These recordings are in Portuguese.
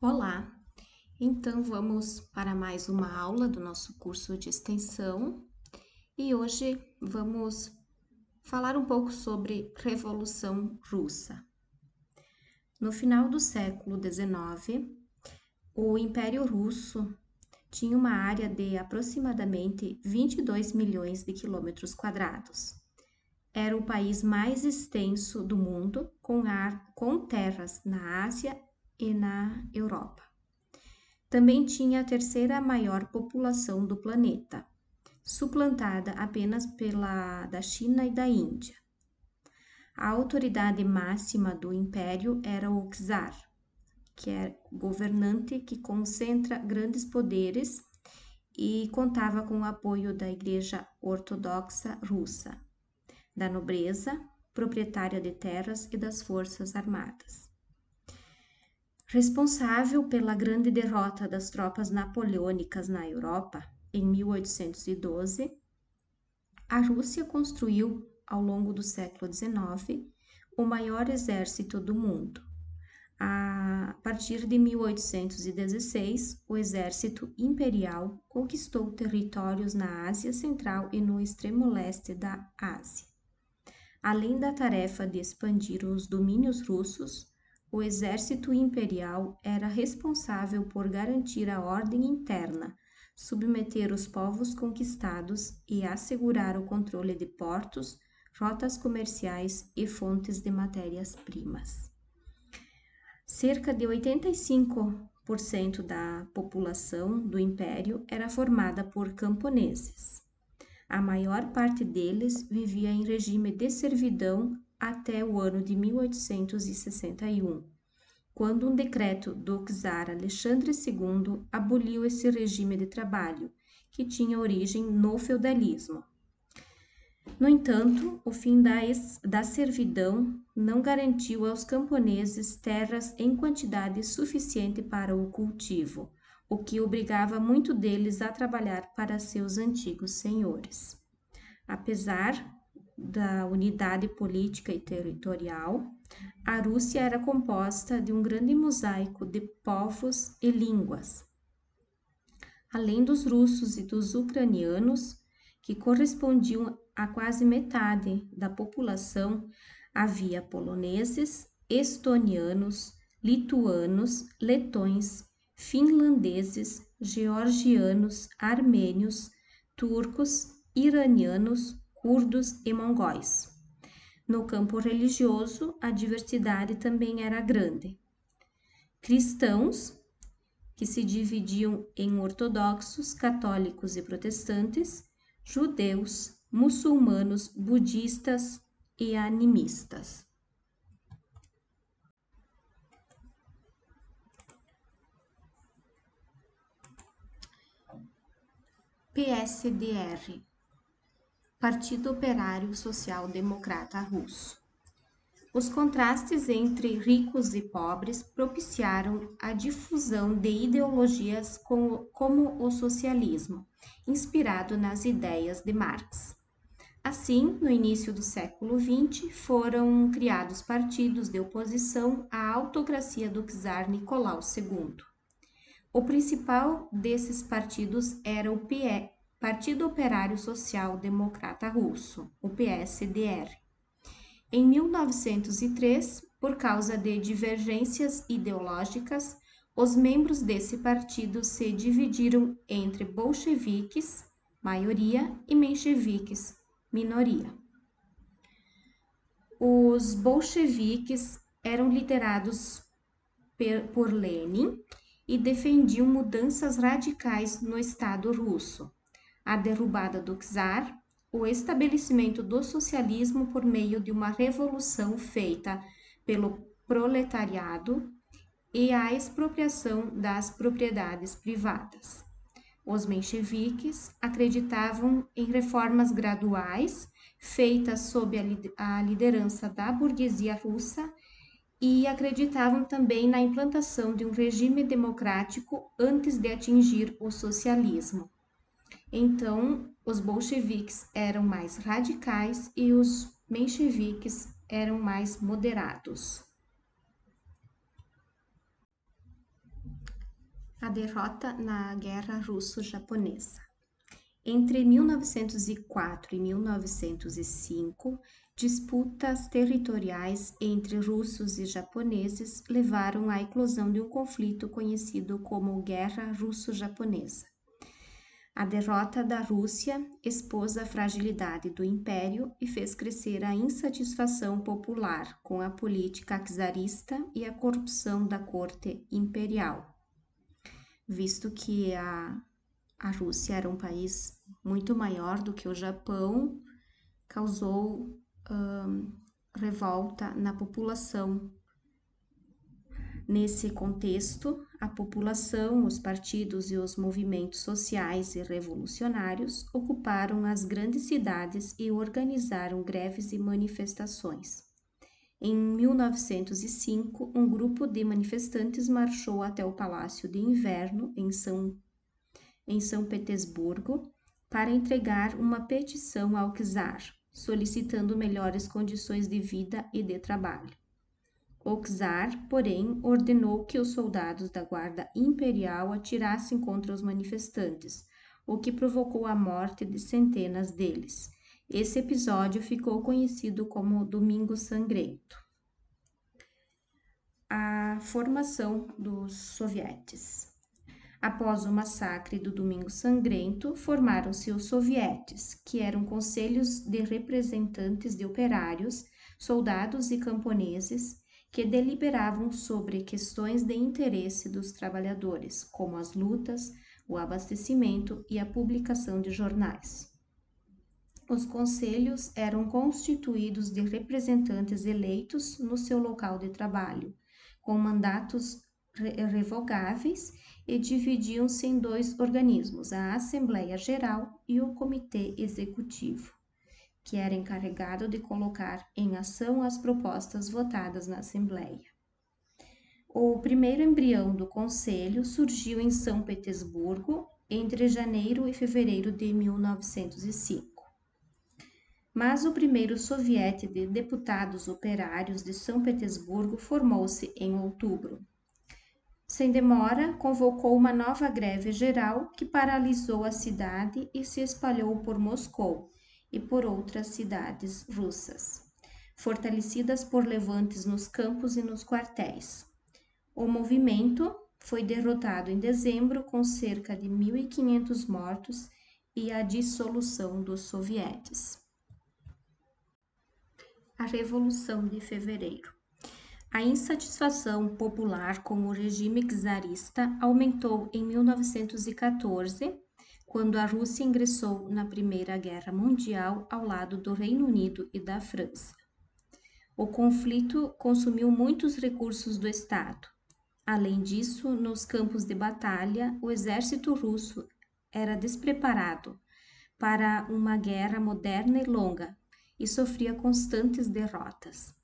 Olá! Então vamos para mais uma aula do nosso curso de extensão e hoje vamos falar um pouco sobre Revolução Russa. No final do século XIX, o Império Russo tinha uma área de aproximadamente 22 milhões de quilômetros quadrados. Era o país mais extenso do mundo, com terras na Ásia e na Europa. Também tinha a terceira maior população do planeta, suplantada apenas pela da China e da Índia. A autoridade máxima do império era o czar, que é governante que concentra grandes poderes e contava com o apoio da Igreja Ortodoxa Russa, da nobreza, proprietária de terras e das forças armadas. Responsável pela grande derrota das tropas napoleônicas na Europa em 1812, a Rússia construiu, ao longo do século XIX, o maior exército do mundo. A partir de 1816, o exército imperial conquistou territórios na Ásia Central e no extremo leste da Ásia. Além da tarefa de expandir os domínios russos, o exército imperial era responsável por garantir a ordem interna, submeter os povos conquistados e assegurar o controle de portos, rotas comerciais e fontes de matérias-primas. Cerca de 85% da população do império era formada por camponeses. A maior parte deles vivia em regime de servidão até o ano de 1861, quando um decreto do czar Alexandre II aboliu esse regime de trabalho, que tinha origem no feudalismo. No entanto, o fim da servidão não garantiu aos camponeses terras em quantidade suficiente para o cultivo, o que obrigava muito deles a trabalhar para seus antigos senhores. Apesar da unidade política e territorial, a Rússia era composta de um grande mosaico de povos e línguas. Além dos russos e dos ucranianos, que correspondiam a quase metade da população, havia poloneses, estonianos, lituanos, letões, finlandeses, georgianos, armênios, turcos, iranianos, curdos e mongóis. No campo religioso, a diversidade também era grande. Cristãos, que se dividiam em ortodoxos, católicos e protestantes, judeus, muçulmanos, budistas e animistas. PSDR, Partido Operário Social Democrata Russo. Os contrastes entre ricos e pobres propiciaram a difusão de ideologias como o socialismo, inspirado nas ideias de Marx. Assim, no início do século XX, foram criados partidos de oposição à autocracia do czar Nicolau II. O principal desses partidos era o Partido Operário Social Democrata Russo, o PSDR. Em 1903, por causa de divergências ideológicas, os membros desse partido se dividiram entre bolcheviques, maioria, e mencheviques, minoria. Os bolcheviques eram liderados por Lenin e defendiam mudanças radicais no Estado russo, a derrubada do czar, o estabelecimento do socialismo por meio de uma revolução feita pelo proletariado e a expropriação das propriedades privadas. Os mencheviques acreditavam em reformas graduais feitas sob a liderança da burguesia russa e acreditavam também na implantação de um regime democrático antes de atingir o socialismo. Então, os bolcheviques eram mais radicais e os mencheviques eram mais moderados. A derrota na Guerra Russo-Japonesa. Entre 1904 e 1905, disputas territoriais entre russos e japoneses levaram à eclosão de um conflito conhecido como Guerra Russo-Japonesa. A derrota da Rússia expôs a fragilidade do império e fez crescer a insatisfação popular com a política czarista e a corrupção da corte imperial, visto que a Rússia era um país muito maior do que o Japão, causou revolta na população. Nesse contexto, a população, os partidos e os movimentos sociais e revolucionários ocuparam as grandes cidades e organizaram greves e manifestações. Em 1905, um grupo de manifestantes marchou até o Palácio de Inverno, em São Petersburgo, para entregar uma petição ao czar, solicitando melhores condições de vida e de trabalho. O czar, porém, ordenou que os soldados da Guarda Imperial atirassem contra os manifestantes, o que provocou a morte de centenas deles. Esse episódio ficou conhecido como Domingo Sangrento. A formação dos sovietes. Após o massacre do Domingo Sangrento, formaram-se os sovietes, que eram conselhos de representantes de operários, soldados e camponeses, que deliberavam sobre questões de interesse dos trabalhadores, como as lutas, o abastecimento e a publicação de jornais. Os conselhos eram constituídos de representantes eleitos no seu local de trabalho, com mandatos revogáveis, e dividiam-se em dois organismos, a Assembleia Geral e o Comitê Executivo, que era encarregado de colocar em ação as propostas votadas na Assembleia. O primeiro embrião do Conselho surgiu em São Petersburgo entre janeiro e fevereiro de 1905. Mas o primeiro soviete de deputados operários de São Petersburgo formou-se em outubro. Sem demora, convocou uma nova greve geral que paralisou a cidade e se espalhou por Moscou e por outras cidades russas, fortalecidas por levantes nos campos e nos quartéis. O movimento foi derrotado em dezembro com cerca de 1.500 mortos e a dissolução dos sovietes. A Revolução de Fevereiro. A insatisfação popular com o regime czarista aumentou em 1914, quando a Rússia ingressou na Primeira Guerra Mundial ao lado do Reino Unido e da França. O conflito consumiu muitos recursos do Estado. Além disso, nos campos de batalha, o exército russo era despreparado para uma guerra moderna e longa e sofria constantes derrotas.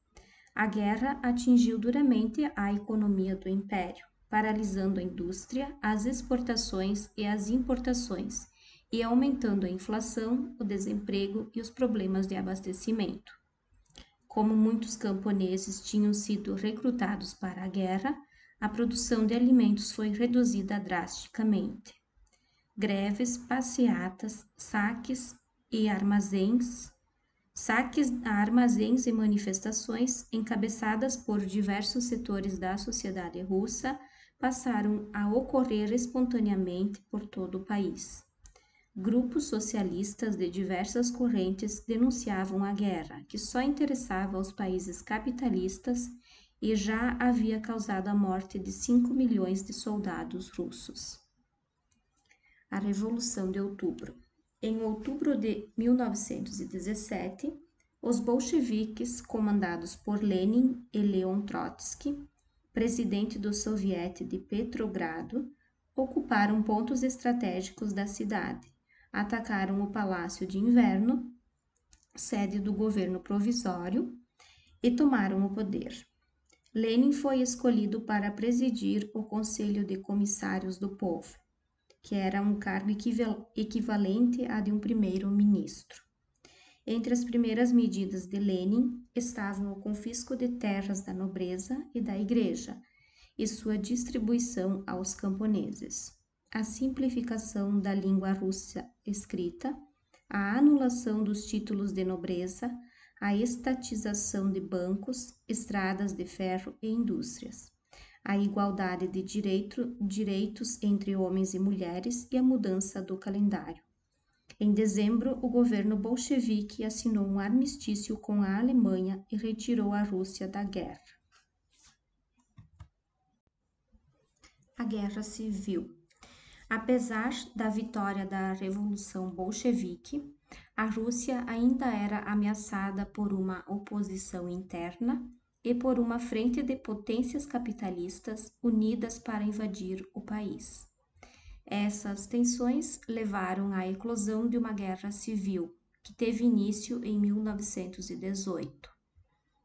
A guerra atingiu duramente a economia do império, paralisando a indústria, as exportações e as importações, e aumentando a inflação, o desemprego e os problemas de abastecimento. Como muitos camponeses tinham sido recrutados para a guerra, a produção de alimentos foi reduzida drasticamente. Greves, passeatas, saques a armazéns e manifestações, encabeçadas por diversos setores da sociedade russa, passaram a ocorrer espontaneamente por todo o país. Grupos socialistas de diversas correntes denunciavam a guerra, que só interessava aos países capitalistas e já havia causado a morte de 5 milhões de soldados russos. A Revolução de Outubro. Em outubro de 1917, os bolcheviques, comandados por Lenin e Leon Trotsky, presidente do Soviete de Petrogrado, ocuparam pontos estratégicos da cidade, atacaram o Palácio de Inverno, sede do governo provisório, e tomaram o poder. Lenin foi escolhido para presidir o Conselho de Comissários do Povo, que era um cargo equivalente à de um primeiro-ministro. Entre as primeiras medidas de Lenin estavam o confisco de terras da nobreza e da igreja, e sua distribuição aos camponeses. A simplificação da língua russa escrita, a anulação dos títulos de nobreza, a estatização de bancos, estradas de ferro e indústrias, a igualdade de direitos entre homens e mulheres e a mudança do calendário. Em dezembro, o governo bolchevique assinou um armistício com a Alemanha e retirou a Rússia da guerra. A Guerra Civil. Apesar da vitória da Revolução Bolchevique, a Rússia ainda era ameaçada por uma oposição interna e por uma frente de potências capitalistas unidas para invadir o país. Essas tensões levaram à eclosão de uma guerra civil, que teve início em 1918.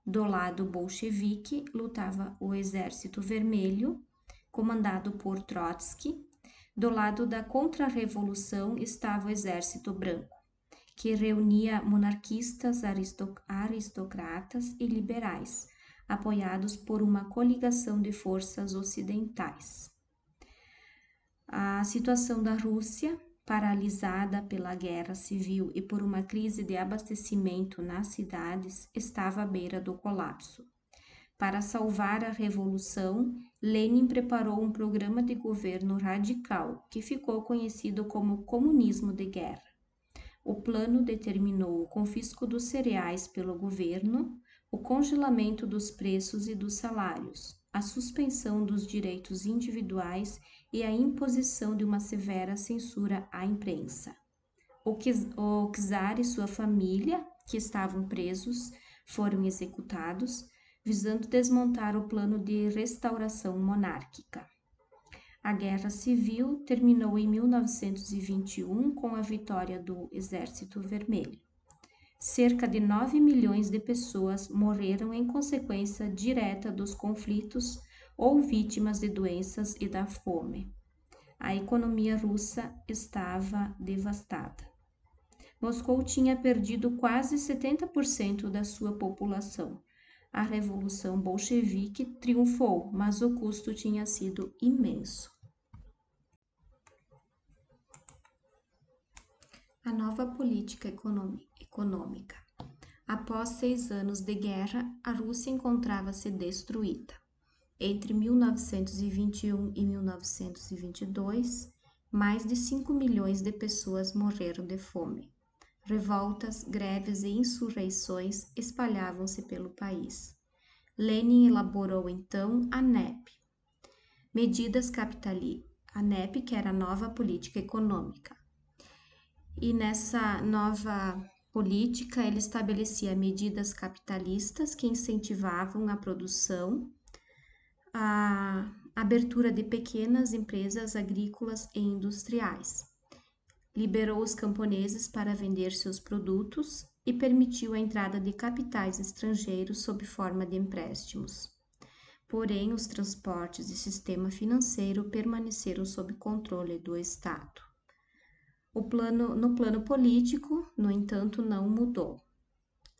Do lado bolchevique lutava o Exército Vermelho, comandado por Trotsky. Do lado da contra-revolução estava o Exército Branco, que reunia monarquistas, aristocratas e liberais, apoiados por uma coligação de forças ocidentais. A situação da Rússia, paralisada pela guerra civil e por uma crise de abastecimento nas cidades, estava à beira do colapso. Para salvar a revolução, Lenin preparou um programa de governo radical, que ficou conhecido como comunismo de guerra. O plano determinou o confisco dos cereais pelo governo, o congelamento dos preços e dos salários, a suspensão dos direitos individuais e a imposição de uma severa censura à imprensa. O czar e sua família, que estavam presos, foram executados, visando desmontar o plano de restauração monárquica. A Guerra Civil terminou em 1921 com a vitória do Exército Vermelho. Cerca de 9 milhões de pessoas morreram em consequência direta dos conflitos ou vítimas de doenças e da fome. A economia russa estava devastada. Moscou tinha perdido quase 70% da sua população. A Revolução Bolchevique triunfou, mas o custo tinha sido imenso. A nova política econômica. Após 6 anos de guerra, a Rússia encontrava-se destruída. Entre 1921 e 1922, mais de 5 milhões de pessoas morreram de fome. Revoltas, greves e insurreições espalhavam-se pelo país. Lenin elaborou então a NEP, a NEP, que era a nova política econômica. E nessa nova política ele estabelecia medidas capitalistas que incentivavam a produção, a abertura de pequenas empresas agrícolas e industriais. Liberou os camponeses para vender seus produtos e permitiu a entrada de capitais estrangeiros sob forma de empréstimos. Porém, os transportes e sistema financeiro permaneceram sob controle do Estado. No plano político, no entanto, não mudou.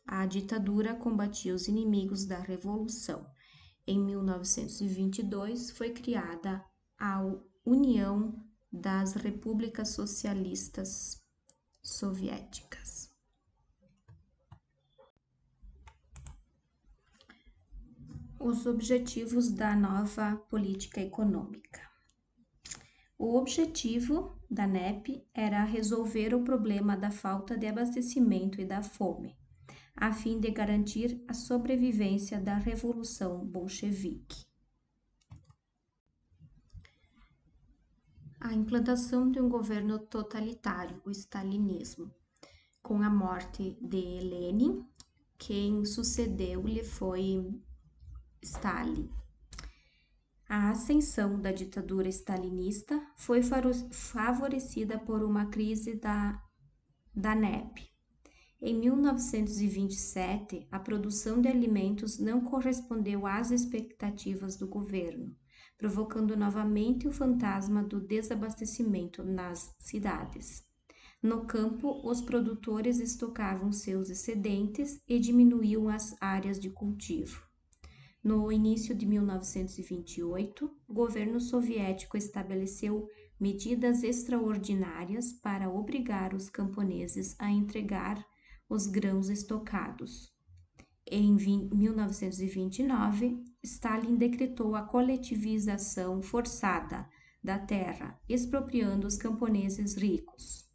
A ditadura combatia os inimigos da Revolução. Em 1922, foi criada a União das Repúblicas Socialistas Soviéticas. Os objetivos da nova política econômica. O objetivo da NEP era resolver o problema da falta de abastecimento e da fome, a fim de garantir a sobrevivência da Revolução Bolchevique. A implantação de um governo totalitário, o stalinismo. Com a morte de Lenin, quem sucedeu-lhe foi Stalin. A ascensão da ditadura stalinista foi favorecida por uma crise da NEP. Em 1927, a produção de alimentos não correspondeu às expectativas do governo, provocando novamente o fantasma do desabastecimento nas cidades. No campo, os produtores estocavam seus excedentes e diminuíam as áreas de cultivo. No início de 1928, o governo soviético estabeleceu medidas extraordinárias para obrigar os camponeses a entregar os grãos estocados. Em 1929, Stalin decretou a coletivização forçada da terra, expropriando os camponeses ricos.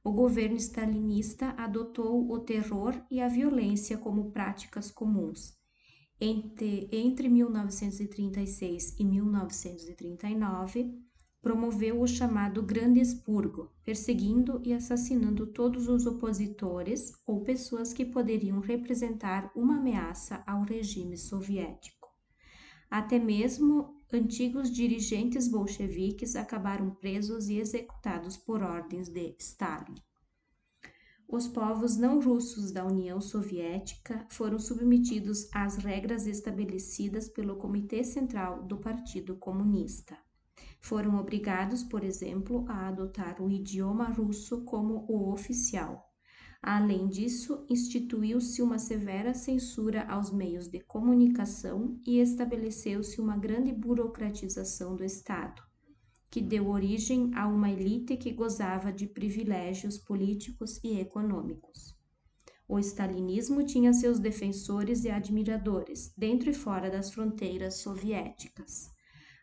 O governo stalinista adotou o terror e a violência como práticas comuns. Entre 1936 e 1939, promoveu o chamado Grande Expurgo, perseguindo e assassinando todos os opositores ou pessoas que poderiam representar uma ameaça ao regime soviético. Até mesmo antigos dirigentes bolcheviques acabaram presos e executados por ordens de Stalin. Os povos não russos da União Soviética foram submetidos às regras estabelecidas pelo Comitê Central do Partido Comunista. Foram obrigados, por exemplo, a adotar o idioma russo como o oficial. Além disso, instituiu-se uma severa censura aos meios de comunicação e estabeleceu-se uma grande burocratização do Estado, que deu origem a uma elite que gozava de privilégios políticos e econômicos. O stalinismo tinha seus defensores e admiradores, dentro e fora das fronteiras soviéticas.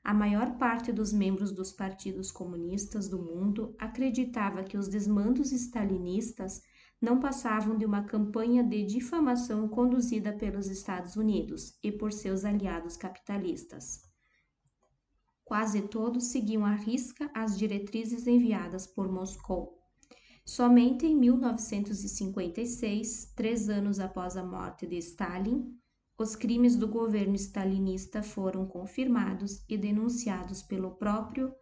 A maior parte dos membros dos partidos comunistas do mundo acreditava que os desmandos stalinistas não passavam de uma campanha de difamação conduzida pelos Estados Unidos e por seus aliados capitalistas. Quase todos seguiam à risca as diretrizes enviadas por Moscou. Somente em 1956, 3 anos após a morte de Stalin, os crimes do governo stalinista foram confirmados e denunciados pelo próprio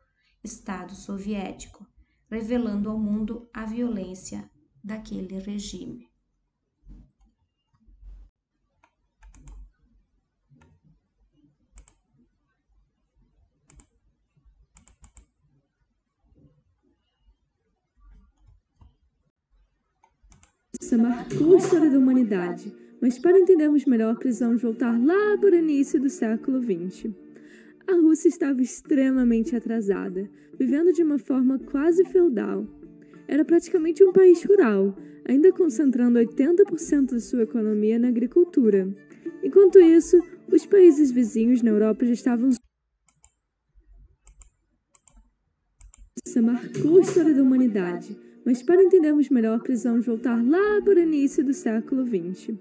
Estado soviético, revelando ao mundo a violência daquele regime. Isso marcou a história da humanidade, mas para entendermos melhor precisamos voltar lá para o início do século XX. A Rússia estava extremamente atrasada, vivendo de uma forma quase feudal. Era praticamente um país rural, ainda concentrando 80% de sua economia na agricultura. Enquanto isso, os países vizinhos na Europa já estavam... Isso marcou a história da humanidade, mas para entendermos melhor precisamos voltar lá para o início do século XX.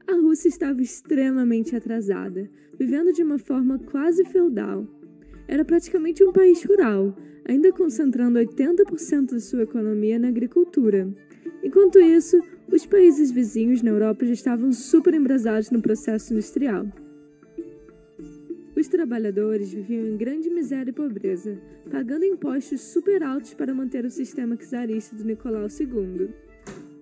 A Rússia estava extremamente atrasada, vivendo de uma forma quase feudal. Era praticamente um país rural, ainda concentrando 80% de sua economia na agricultura. Enquanto isso, os países vizinhos na Europa já estavam super embrasados no processo industrial. Os trabalhadores viviam em grande miséria e pobreza, pagando impostos super altos para manter o sistema czarista do Nicolau II.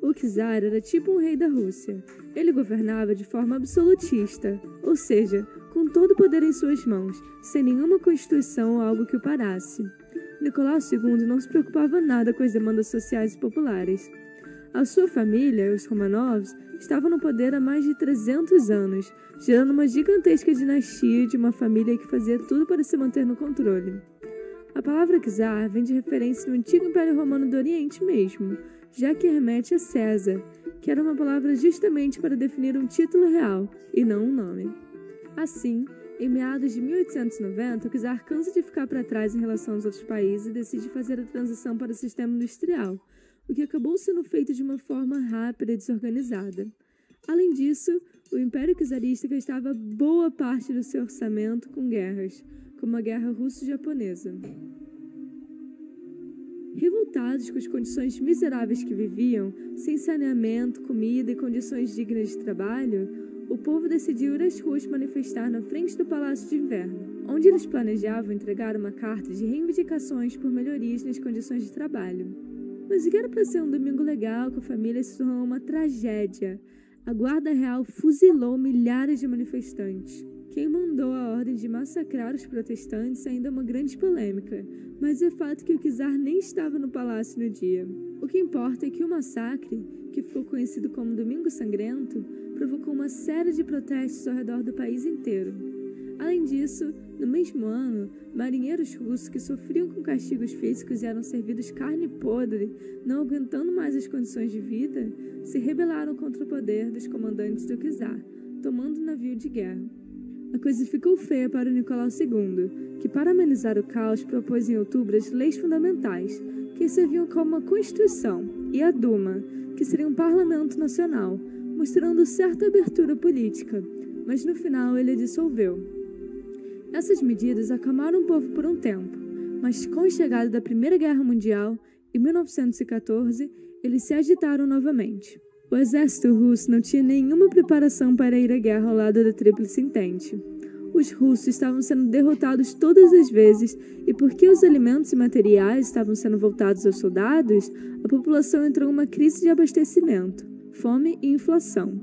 O czar era tipo um rei da Rússia. Ele governava de forma absolutista, ou seja, com todo o poder em suas mãos, sem nenhuma constituição ou algo que o parasse. Nicolau II não se preocupava nada com as demandas sociais e populares. A sua família, os Romanovs, estavam no poder há mais de 300 anos, gerando uma gigantesca dinastia de uma família que fazia tudo para se manter no controle. A palavra czar vem de referência no antigo Império Romano do Oriente mesmo, já que remete a César, que era uma palavra justamente para definir um título real, e não um nome. Assim, em meados de 1890, o czar cansa de ficar para trás em relação aos outros países e decide fazer a transição para o sistema industrial, o que acabou sendo feito de uma forma rápida e desorganizada. Além disso, o Império Czarista gastava boa parte do seu orçamento com guerras, como a Guerra Russo-Japonesa. Revoltados com as condições miseráveis que viviam, sem saneamento, comida e condições dignas de trabalho, o povo decidiu ir às ruas manifestar na frente do Palácio de Inverno, onde eles planejavam entregar uma carta de reivindicações por melhorias nas condições de trabalho. Mas o que era para ser um domingo legal com a família se tornou uma tragédia. A Guarda Real fuzilou milhares de manifestantes. Quem mandou a ordem de massacrar os protestantes ainda é uma grande polêmica, mas é fato que o czar nem estava no palácio no dia. O que importa é que o massacre, que ficou conhecido como Domingo Sangrento, provocou uma série de protestos ao redor do país inteiro. Além disso, no mesmo ano, marinheiros russos que sofriam com castigos físicos e eram servidos carne podre, não aguentando mais as condições de vida, se rebelaram contra o poder dos comandantes do czar, tomando um navio de guerra. A coisa ficou feia para o Nicolau II, que para amenizar o caos propôs em outubro as leis fundamentais, que serviam como uma Constituição, e a Duma, que seria um parlamento nacional, mostrando certa abertura política, mas no final ele a dissolveu. Essas medidas acalmaram o povo por um tempo, mas com a chegada da Primeira Guerra Mundial, em 1914, eles se agitaram novamente. O exército russo não tinha nenhuma preparação para ir à guerra ao lado da Tríplice Entente. Os russos estavam sendo derrotados todas as vezes e porque os alimentos e materiais estavam sendo voltados aos soldados, a população entrou em uma crise de abastecimento, fome e inflação.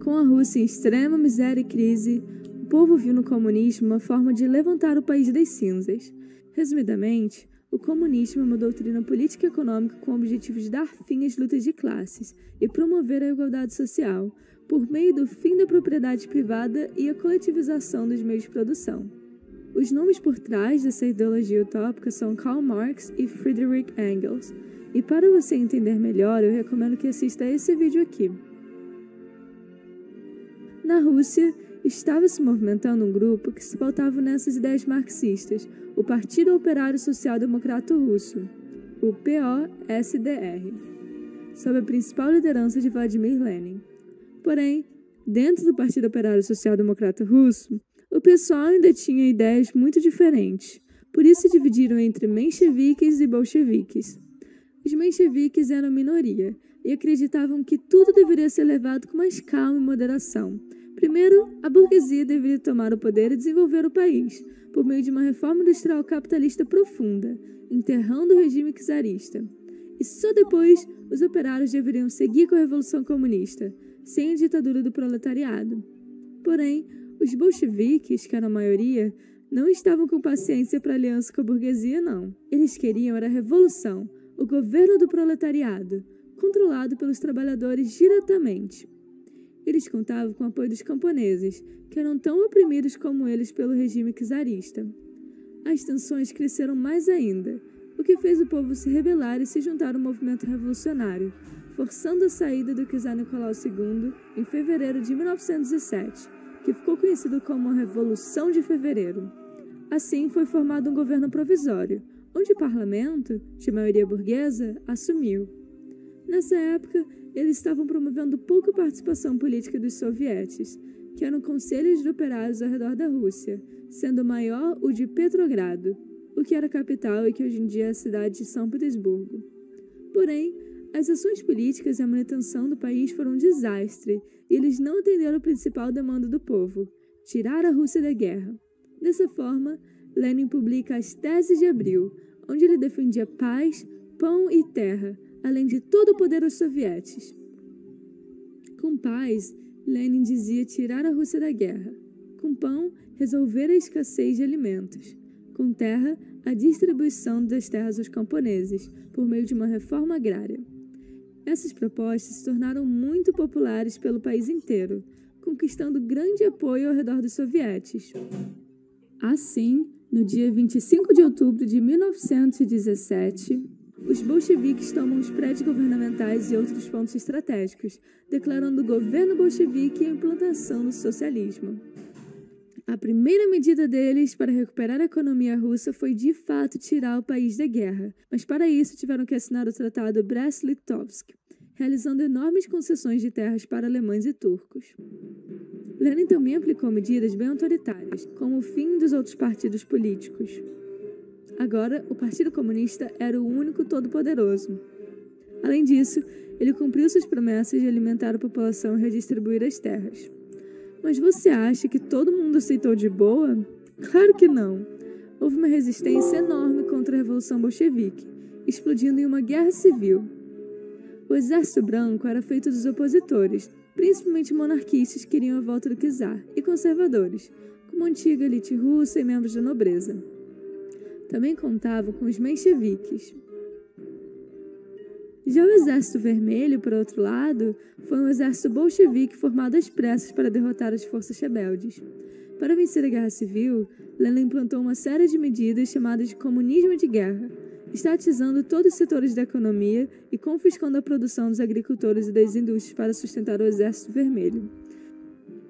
Com a Rússia em extrema miséria e crise, o povo viu no comunismo uma forma de levantar o país das cinzas. Resumidamente, o comunismo é uma doutrina política e econômica com o objetivo de dar fim às lutas de classes e promover a igualdade social, por meio do fim da propriedade privada e a coletivização dos meios de produção. Os nomes por trás dessa ideologia utópica são Karl Marx e Friedrich Engels, e para você entender melhor, eu recomendo que assista a esse vídeo aqui. Na Rússia, estava se movimentando um grupo que se pautava nessas ideias marxistas, o Partido Operário Social Democrata Russo, o POSDR, sob a principal liderança de Vladimir Lenin. Porém, dentro do Partido Operário Social Democrata Russo, o pessoal ainda tinha ideias muito diferentes, por isso se dividiram entre mencheviques e bolcheviques. Os mencheviques eram minoria e acreditavam que tudo deveria ser levado com mais calma e moderação. Primeiro, a burguesia deveria tomar o poder e desenvolver o país, por meio de uma reforma industrial capitalista profunda, enterrando o regime czarista. E só depois, os operários deveriam seguir com a Revolução Comunista, sem a ditadura do proletariado. Porém, os bolcheviques, que eram a maioria, não estavam com paciência para aliança com a burguesia, não. Eles queriam era a revolução, o governo do proletariado, controlado pelos trabalhadores diretamente. Eles contavam com o apoio dos camponeses, que eram tão oprimidos como eles pelo regime czarista. As tensões cresceram mais ainda, o que fez o povo se rebelar e se juntar ao movimento revolucionário, forçando a saída do czar Nicolau II em fevereiro de 1907, que ficou conhecido como a Revolução de Fevereiro. Assim, foi formado um governo provisório, onde o parlamento, de maioria burguesa, assumiu. Nessa época, eles estavam promovendo pouca participação política dos sovietes, que eram conselhos de operários ao redor da Rússia, sendo o maior o de Petrogrado, o que era a capital e que hoje em dia é a cidade de São Petersburgo. Porém, as ações políticas e a manutenção do país foram um desastre, e eles não atenderam a principal demanda do povo, tirar a Rússia da guerra. Dessa forma, Lenin publica as Teses de Abril, onde ele defendia paz, pão e terra, além de todo o poder aos sovietes. Com paz, Lenin dizia tirar a Rússia da guerra. Com pão, resolver a escassez de alimentos. Com terra, a distribuição das terras aos camponeses, por meio de uma reforma agrária. Essas propostas se tornaram muito populares pelo país inteiro, conquistando grande apoio ao redor dos sovietes. Assim, no dia 25 de outubro de 1917, os bolcheviques tomam os prédios governamentais e outros pontos estratégicos, declarando o governo bolchevique e a implantação do socialismo. A primeira medida deles para recuperar a economia russa foi de fato tirar o país da guerra, mas para isso tiveram que assinar o Tratado Brest-Litovsk, realizando enormes concessões de terras para alemães e turcos. Lenin também aplicou medidas bem autoritárias, como o fim dos outros partidos políticos. Agora, o Partido Comunista era o único todo-poderoso. Além disso, ele cumpriu suas promessas de alimentar a população e redistribuir as terras. Mas você acha que todo mundo aceitou de boa? Claro que não. Houve uma resistência enorme contra a Revolução Bolchevique, explodindo em uma guerra civil. O Exército Branco era feito dos opositores, principalmente monarquistas que queriam a volta do czar, e conservadores, como a antiga elite russa e membros da nobreza. Também contavam com os mencheviques. Já o Exército Vermelho, por outro lado, foi um exército bolchevique formado às pressas para derrotar as forças rebeldes. Para vencer a Guerra Civil, Lenin implantou uma série de medidas chamadas de comunismo de guerra, estatizando todos os setores da economia e confiscando a produção dos agricultores e das indústrias para sustentar o Exército Vermelho.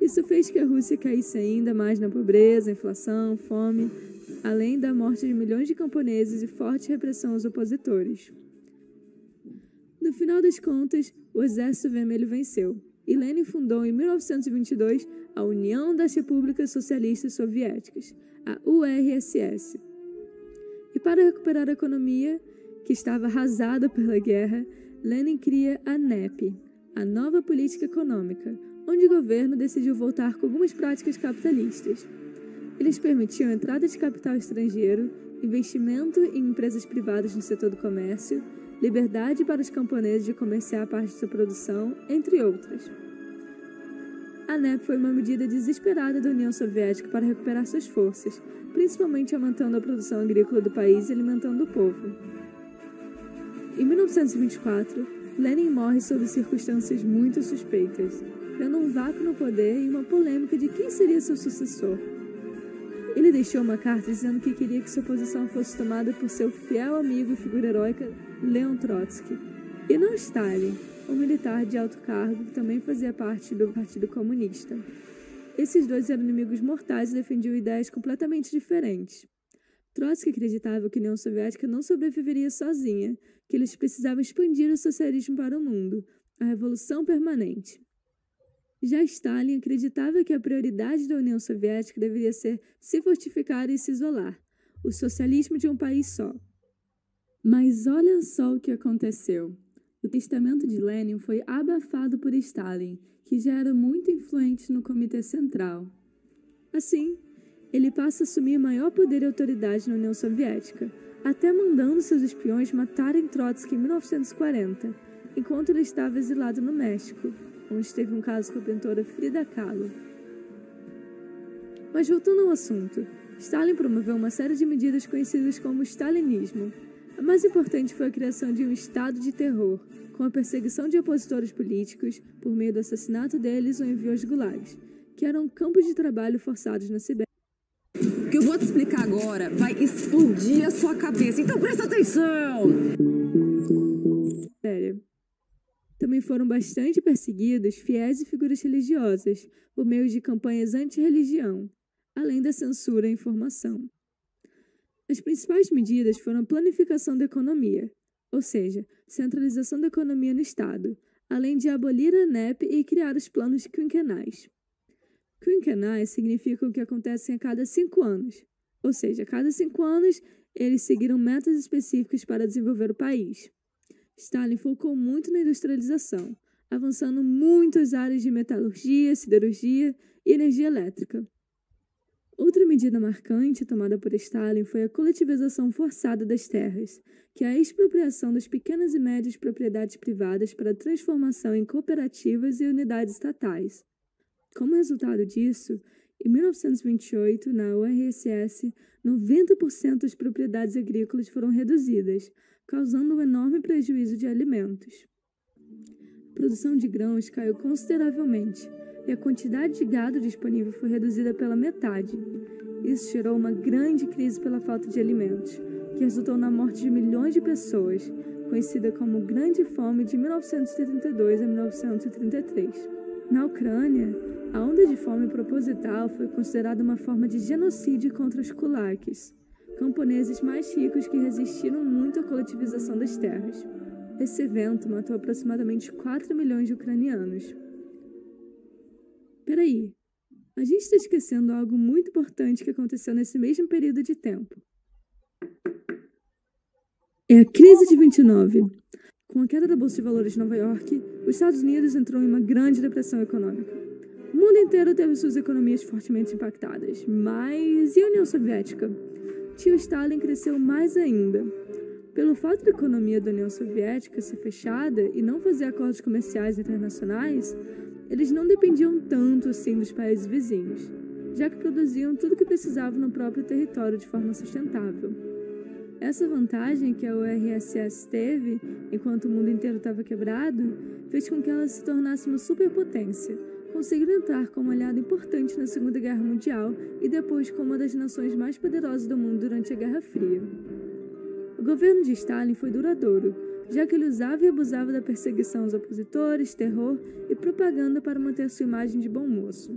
Isso fez que a Rússia caísse ainda mais na pobreza, inflação, fome, além da morte de milhões de camponeses e forte repressão aos opositores. No final das contas, o Exército Vermelho venceu, e Lenin fundou em 1922 a União das Repúblicas Socialistas Soviéticas, a URSS. E para recuperar a economia, que estava arrasada pela guerra, Lenin cria a NEP, a Nova Política Econômica, onde o governo decidiu voltar com algumas práticas capitalistas. Eles permitiam a entrada de capital estrangeiro, investimento em empresas privadas no setor do comércio, liberdade para os camponeses de comerciar parte de sua produção, entre outras. A NEP foi uma medida desesperada da União Soviética para recuperar suas forças, principalmente aumentando a produção agrícola do país e alimentando o povo. Em 1924, Lenin morre sob circunstâncias muito suspeitas, criando um vácuo no poder e uma polêmica de quem seria seu sucessor. Ele deixou uma carta dizendo que queria que sua posição fosse tomada por seu fiel amigo e figura heróica Leon Trotsky, e não Stalin, um militar de alto cargo que também fazia parte do Partido Comunista. Esses dois eram inimigos mortais e defendiam ideias completamente diferentes. Trotsky acreditava que a União Soviética não sobreviveria sozinha, que eles precisavam expandir o socialismo para o mundo, a revolução permanente. Já Stalin acreditava que a prioridade da União Soviética deveria ser se fortificar e se isolar, o socialismo de um país só. Mas olha só o que aconteceu. O testamento de Lenin foi abafado por Stalin, que já era muito influente no Comitê Central. Assim, ele passa a assumir maior poder e autoridade na União Soviética, até mandando seus espiões matarem Trotsky em 1940, enquanto ele estava exilado no México, onde teve um caso com a pintora Frida Kahlo. Mas voltando ao assunto, Stalin promoveu uma série de medidas conhecidas como stalinismo. A mais importante foi a criação de um estado de terror, com a perseguição de opositores políticos por meio do assassinato deles ou envio aos gulags, que eram campos de trabalho forçados na Sibéria. O que eu vou te explicar agora vai explodir a sua cabeça, então presta atenção! Também foram bastante perseguidos fiéis e figuras religiosas por meio de campanhas anti-religião, além da censura à informação. As principais medidas foram a planificação da economia, ou seja, centralização da economia no Estado, além de abolir a NEP e criar os planos quinquenais. Quinquenais significam que acontecem a cada 5 anos, ou seja, a cada 5 anos eles seguiram metas específicas para desenvolver o país. Stalin focou muito na industrialização, avançando muito as áreas de metalurgia, siderurgia e energia elétrica. Outra medida marcante tomada por Stalin foi a coletivização forçada das terras, que é a expropriação das pequenas e médias propriedades privadas para transformação em cooperativas e unidades estatais. Como resultado disso, em 1928, na URSS, 90% das propriedades agrícolas foram reduzidas, causando um enorme prejuízo de alimentos. A produção de grãos caiu consideravelmente e a quantidade de gado disponível foi reduzida pela metade. Isso gerou uma grande crise pela falta de alimentos, que resultou na morte de milhões de pessoas, conhecida como Grande Fome de 1932 a 1933. Na Ucrânia, a onda de fome proposital foi considerada uma forma de genocídio contra os kulaks, camponeses mais ricos que resistiram muito à coletivização das terras. Esse evento matou aproximadamente 4 milhões de ucranianos. Peraí, a gente está esquecendo algo muito importante que aconteceu nesse mesmo período de tempo. É a crise de 29. Com a queda da Bolsa de Valores de Nova York, os Estados Unidos entrou em uma grande depressão econômica. O mundo inteiro teve suas economias fortemente impactadas, mas e a União Soviética? Tio Stalin cresceu mais ainda. Pelo fato da economia da União Soviética ser fechada e não fazer acordos comerciais internacionais, eles não dependiam tanto assim dos países vizinhos, já que produziam tudo o que precisavam no próprio território de forma sustentável. Essa vantagem que a URSS teve, enquanto o mundo inteiro estava quebrado, fez com que ela se tornasse uma superpotência, conseguindo entrar como aliado importante na Segunda Guerra Mundial e depois como uma das nações mais poderosas do mundo durante a Guerra Fria. O governo de Stalin foi duradouro, já que ele usava e abusava da perseguição aos opositores, terror e propaganda para manter sua imagem de bom moço.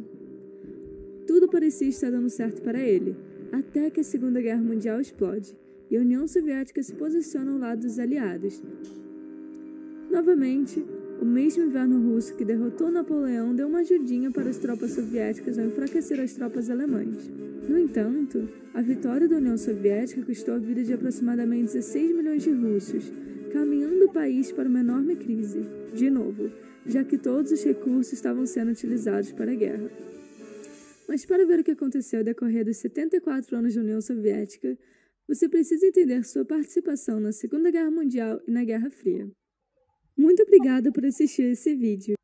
Tudo parecia estar dando certo para ele, até que a Segunda Guerra Mundial explode e a União Soviética se posiciona ao lado dos aliados. Novamente, o mesmo inverno russo que derrotou Napoleão deu uma ajudinha para as tropas soviéticas ao enfraquecer as tropas alemãs. No entanto, a vitória da União Soviética custou a vida de aproximadamente 16 milhões de russos, caminhando o país para uma enorme crise, de novo, já que todos os recursos estavam sendo utilizados para a guerra. Mas para ver o que aconteceu ao decorrer dos 74 anos da União Soviética, você precisa entender sua participação na Segunda Guerra Mundial e na Guerra Fria. Muito obrigada por assistir esse vídeo.